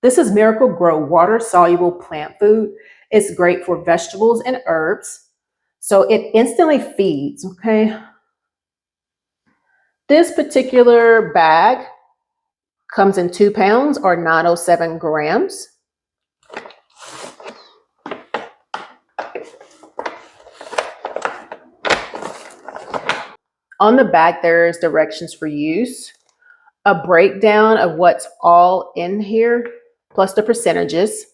This is Miracle-Gro water soluble plant food. It's great for vegetables and herbs. So it instantly feeds, okay? This particular bag comes in 2 pounds or 907 grams. On the back, there's directions for use, a breakdown of what's all in here, plus the percentages.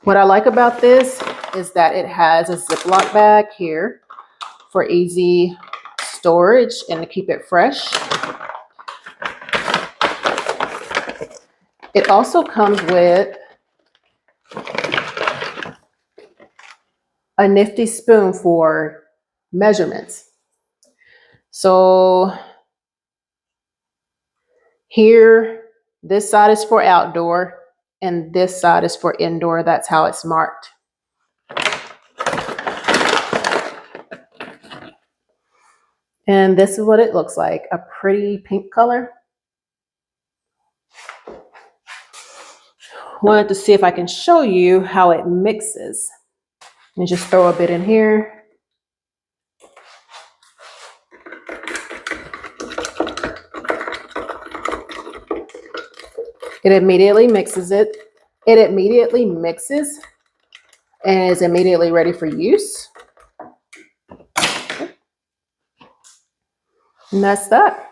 What I like about this is that it has a Ziploc bag here for easy storage and to keep it fresh. It also comes with a nifty spoon for measurements. So here, this side is for outdoor and this side is for indoor. That's how it's marked. And this is what it looks like, a pretty pink color. Wanted to see if I can show you how it mixes. And just throw a bit in here. It immediately mixes it. It immediately mixes and is immediately ready for use. And that's that.